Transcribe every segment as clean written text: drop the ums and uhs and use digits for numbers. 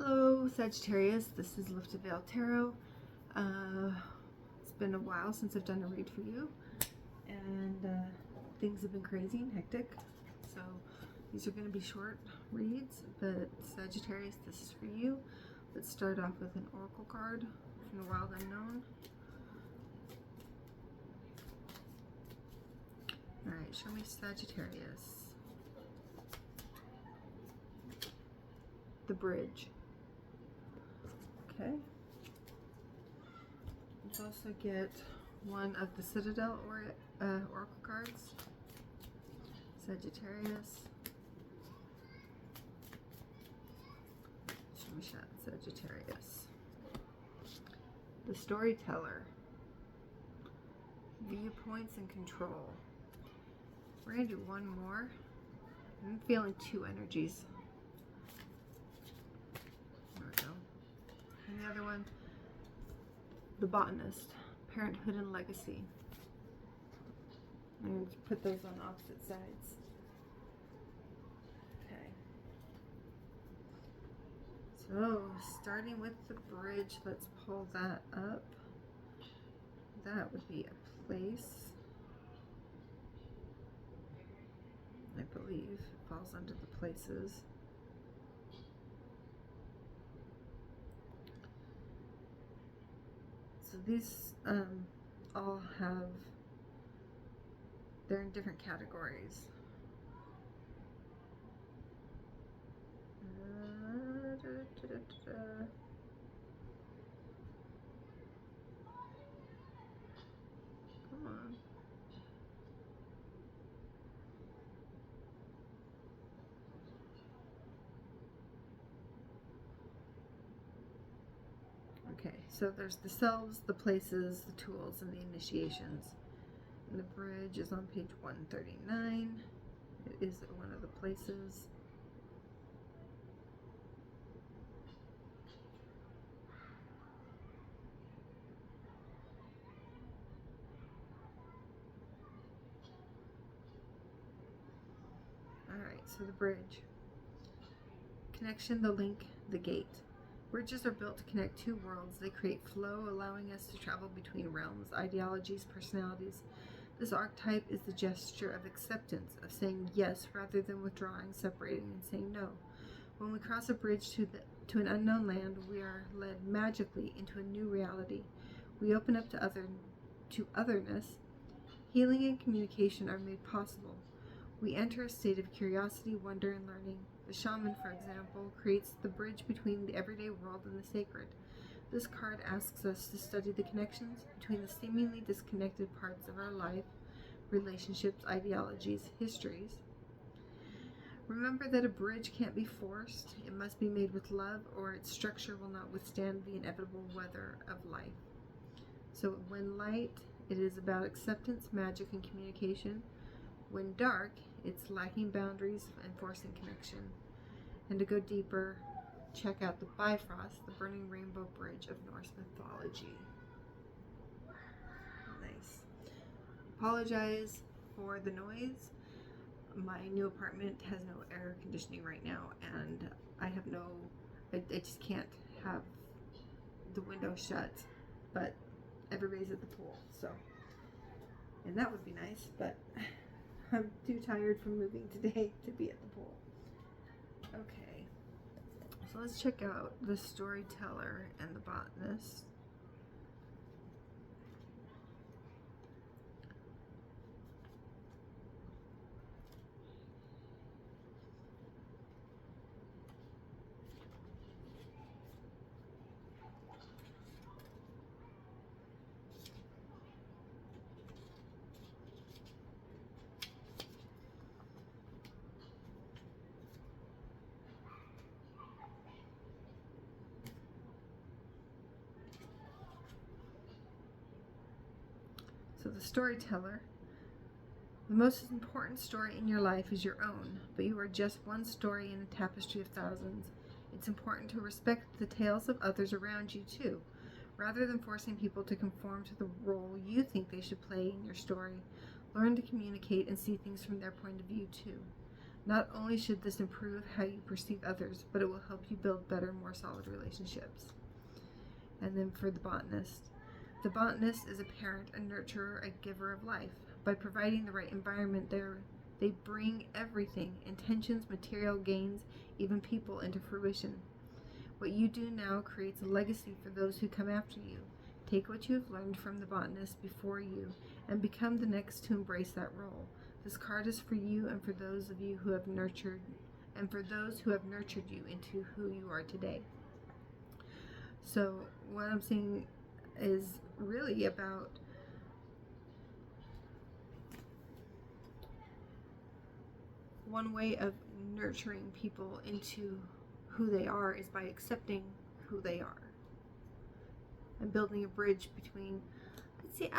Hello, Sagittarius. This is Lifted Veil Tarot. It's been a while since I've done a read for you, and things have been crazy and hectic. So these are going to be short reads, but Sagittarius, this is for you. Let's start off with an oracle card from the Wild Unknown. All right, show me Sagittarius. The Bridge. Okay. Let's also get one of the Citadel oracle cards. Sagittarius. Show me Sagittarius. The Storyteller. Viewpoints and Control. We're going to do one more. I'm feeling two energies. There we go. And the other one, The Botanist, Parenthood and Legacy. I'm going to put those on opposite sides. Okay. So, starting with the bridge, let's pull that up. That would be a place. I believe it falls under the places. So these all have, they're in different categories. Come on. Okay, so there's the selves, the places, the tools, and the initiations. And the bridge is on page 139. It is one of the places. Alright, so the bridge. Connection, the link, the gate. Bridges are built to connect two worlds. They create flow, allowing us to travel between realms, ideologies, personalities. This archetype is the gesture of acceptance, of saying yes rather than withdrawing, separating, and saying no. When we cross a bridge to an unknown land, we are led magically into a new reality. We open up to otherness. Healing and communication are made possible. We enter a state of curiosity, wonder, and learning. The shaman, for example, creates the bridge between the everyday world and the sacred. This card asks us to study the connections between the seemingly disconnected parts of our life, relationships, ideologies, histories. Remember that a bridge can't be forced. It must be made with love, or its structure will not withstand the inevitable weather of life. So when light, it is about acceptance, magic, and communication. When dark, it's lacking boundaries and forcing connection. And to go deeper, check out the Bifrost, the Burning Rainbow Bridge of Norse mythology. Nice. Apologize for the noise. My new apartment has no air conditioning right now, and I just can't have the window shut, but everybody's at the pool, so, and that would be nice, but I'm too tired from moving today to be at the pool. Okay, so let's check out the Storyteller and the Botanist. So the Storyteller. The most important story in your life is your own, but you are just one story in a tapestry of thousands. It's important to respect the tales of others around you too, rather than forcing people to conform to the role you think they should play in your story. Learn to communicate and see things from their point of view too. Not only should this improve how you perceive others, but it will help you build better, more solid relationships. And then for the botanist is a parent, a nurturer, a giver of life. By providing the right environment there, they bring everything, intentions, material gains, even people, into fruition. What you do now creates a legacy for those who come after you. Take what you have learned from the botanist before you and become the next to embrace that role. This card is for you and for those of you who have nurtured, and for those who have nurtured you into who you are today. So what I'm seeing is really about one way of nurturing people into who they are is by accepting who they are and building a bridge between. See,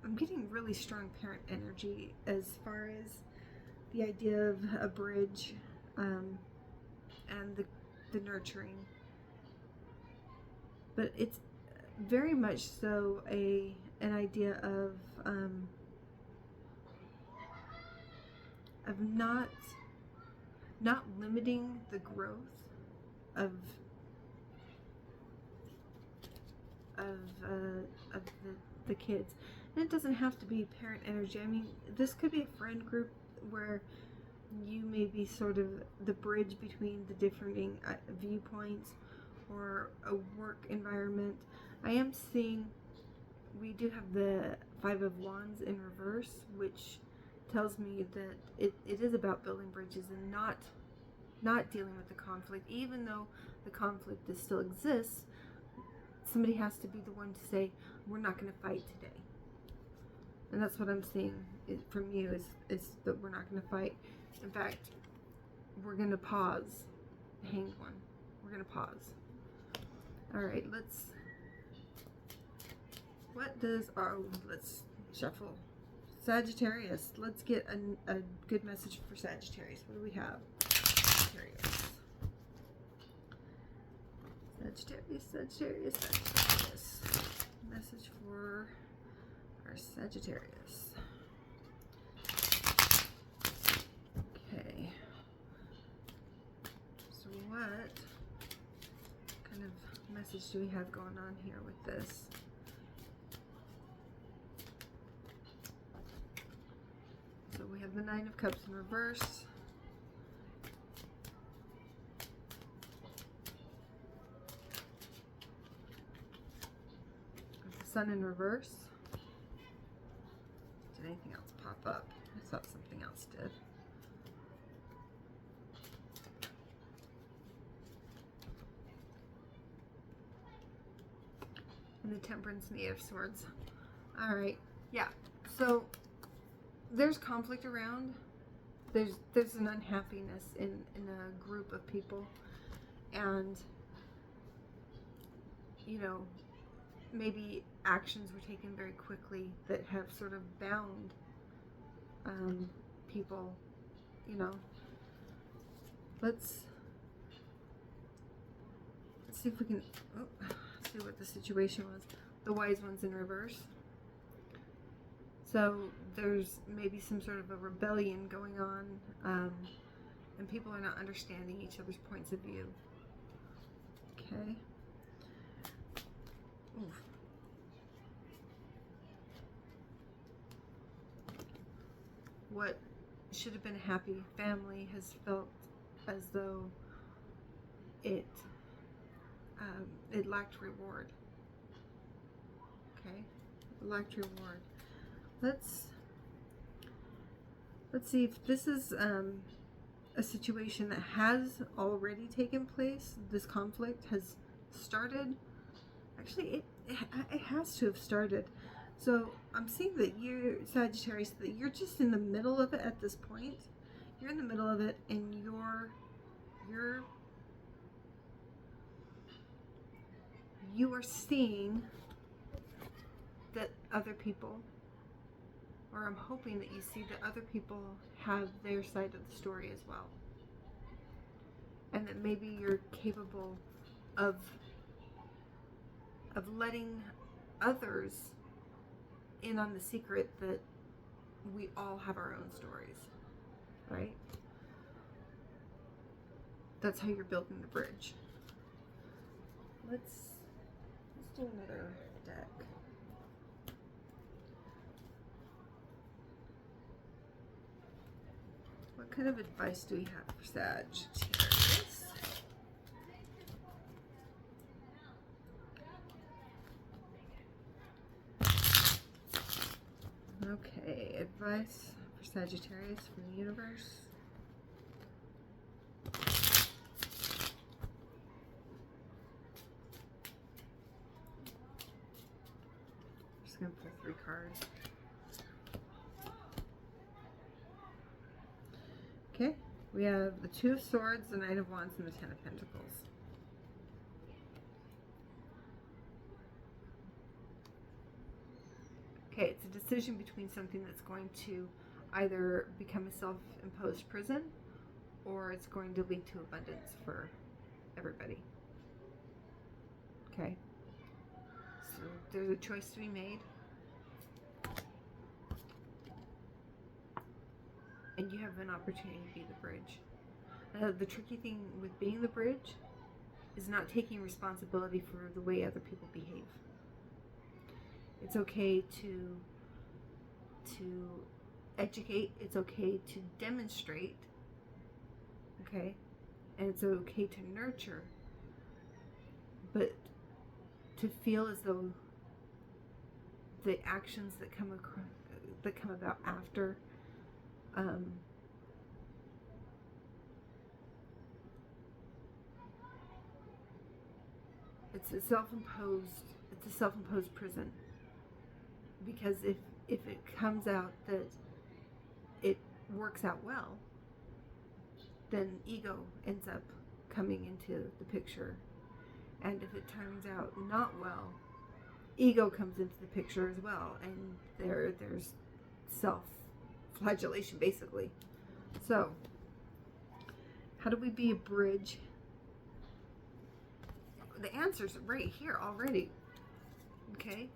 I'm getting really strong parent energy as far as the idea of a bridge, and the nurturing, but it's very much so an idea of not limiting the growth of the kids. And it doesn't have to be parent energy. I mean, this could be a friend group where you may be sort of the bridge between the differing viewpoints, or a work environment. I am seeing we do have the Five of Wands in reverse, which tells me that it is about building bridges and not dealing with the conflict. Even though the conflict still exists, somebody has to be the one to say, we're not going to fight today. And that's what I'm seeing from you is that we're not going to fight. In fact, we're going to pause. Hanged One. We're going to pause. All right, let's shuffle. Sagittarius. Let's get a good message for Sagittarius. What do we have? Sagittarius. Message for our Sagittarius. Okay. So what kind of message do we have going on here with this? So we have the Nine of Cups in reverse. Sun in reverse. Did anything else pop up? I thought something else did. And the Temperance and the Eight of Swords. All right, yeah. So there's conflict around. There's an unhappiness in a group of people, and maybe actions were taken very quickly that have sort of bound people. Let's see if we can see what the situation was. The Wise One's in reverse. So there's maybe some sort of a rebellion going on, and people are not understanding each other's points of view. Okay. Oof. What should have been a happy family has felt as though it lacked reward. Okay, it lacked reward. Let's see if this is a situation that has already taken place. This conflict has started. Actually, it has to have started. So I'm seeing that you're Sagittarius, that you're just in the middle of it at this point. You're in the middle of it, and you are seeing that other people, or I'm hoping that you see that other people have their side of the story as well, and that maybe you're capable of letting others in on the secret that we all have our own stories. right? That's how you're building the bridge. Let's do another deck. What kind of advice do we have for Sagittarius? Okay, advice for Sagittarius from the universe. Just going to pull 3 cards. Okay, we have the 2 of Swords, the Knight of Wands, and the 10 of Pentacles. Okay, it's a decision between something that's going to either become a self-imposed prison, or it's going to lead to abundance for everybody. Okay, so there's a choice to be made, and you have an opportunity to be the bridge. The tricky thing with being the bridge is not taking responsibility for the way other people behave. It's okay to educate, it's okay to demonstrate, okay? And it's okay to nurture, but to feel as though the actions that come about after it's a self-imposed prison. Because if it comes out that it works out well, then ego ends up coming into the picture. And if it turns out not well, ego comes into the picture as well. And there's self-flagellation, basically. So, how do we be a bridge? The answer's right here already. Okay?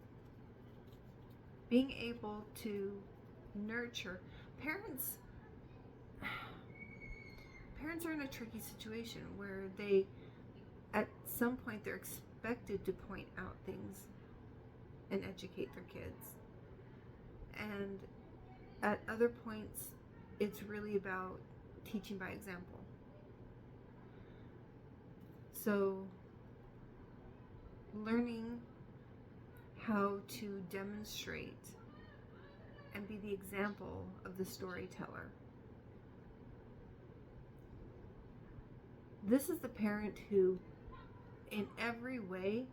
Being able to nurture. Parents are in a tricky situation where they, at some point, they're expected to point out things and educate their kids. And at other points, it's really about teaching by example. So, learning how to demonstrate and be the example of the storyteller. This is the parent who, in every way,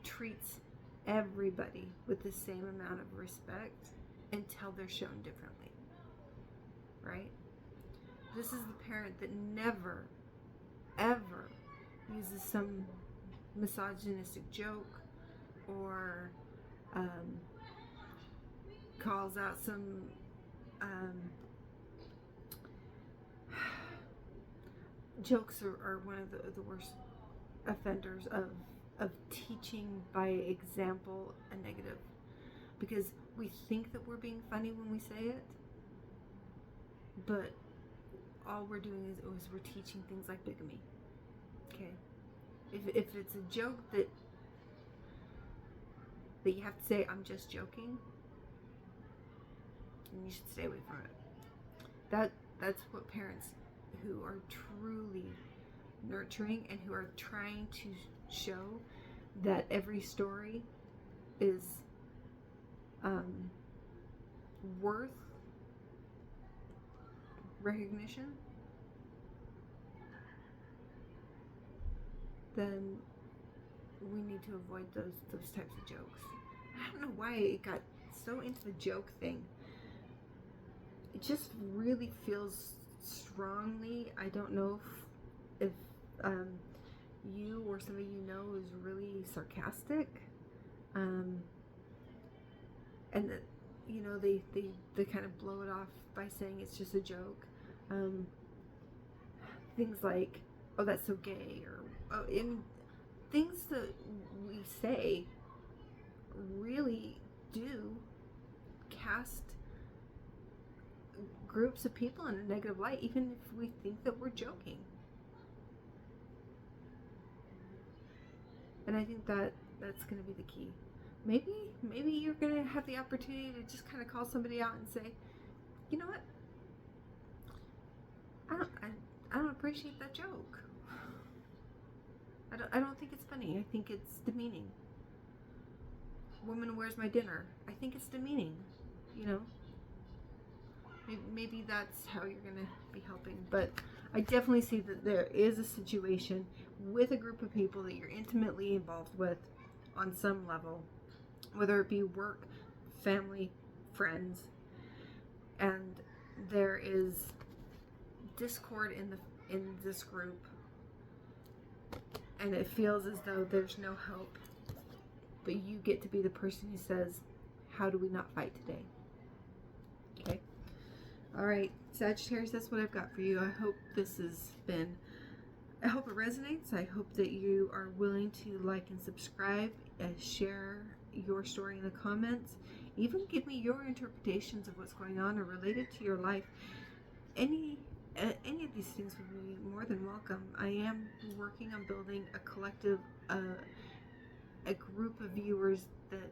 treats everybody with the same amount of respect until they're shown differently, right? This is the parent that never, ever uses some misogynistic joke or calls out some jokes are one of the worst offenders of teaching by example a negative, because we think that we're being funny when we say it, but all we're doing is we're teaching things like bigamy. Okay, if it's a joke that you have to say, I'm just joking, and you should stay away from it. That's what parents who are truly nurturing and who are trying to show that every story is worth recognition, then we need to avoid those types of jokes. I don't know why it got so into the joke thing. It just really feels strongly. I don't know if you or somebody you know is really sarcastic, and that, you know, they kind of blow it off by saying it's just a joke. Things like, oh, that's so gay, or oh, things that we say really do cast groups of people in a negative light, even if we think that we're joking. And I think that that's going to be the key. Maybe you're going to have the opportunity to just kind of call somebody out and say, you know what, I don't appreciate that joke. I don't think it's funny. I think it's demeaning. Woman, where's my dinner? I think it's demeaning. You know, maybe that's how you're going to be helping. But I definitely see that there is a situation with a group of people that you're intimately involved with on some level, whether it be work, family, friends, and there is discord in this group, and it feels as though there's no hope, but you get to be the person who says, how do we not fight today? Okay. All right, Sagittarius, that's what I've got for you. I hope I hope it resonates. I hope that you are willing to like and subscribe and share your story in the comments. Even give me your interpretations of what's going on or related to your life. Any of these things would be more than welcome. I am working on building a collective, a group of viewers that,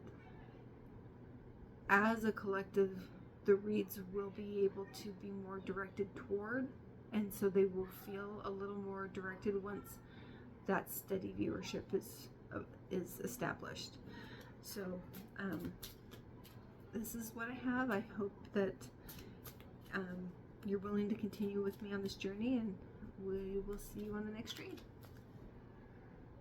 as a collective, the reads will be able to be more directed toward, and so they will feel a little more directed once that steady viewership is established. So this is what I have. I hope that you're willing to continue with me on this journey, and we will see you on the next read.